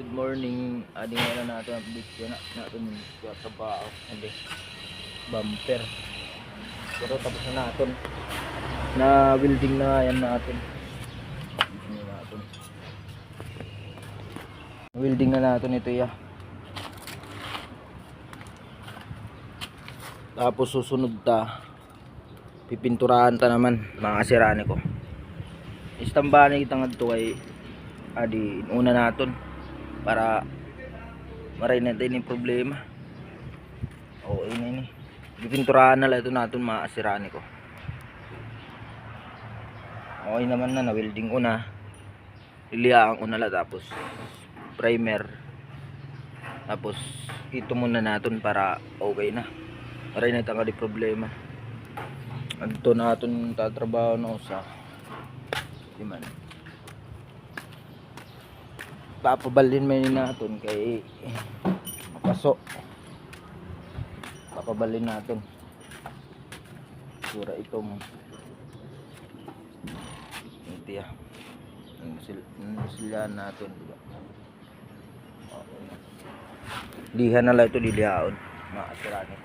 Good morning. Adi nga na natin update yan natin yung trabaho. Hindi. Bumper. Pero tapos na natin. Na welding na yan natin. Welding na natin ito ya. Tapos susunod ta. Pipinturahan ta naman mga sirani ko. Istambahan kita nga ito kay adi una natin para maray natin yung problema. Okay na ini. Pipinturahan na lang ito natin mga sirani ko. Okay naman na welding ko na. Liliyaan ko na lang tapos primer. Tapos ito muna natin para okay na. Maray natin ka di problema. Ito natin tatrabaho na usa. Di man. Papabalin man natin kay mapaso. Papabalin natin. Sura itong ito ya. Silyan natin. Okay. Lihan na lang ito lilihaon. Makasirani.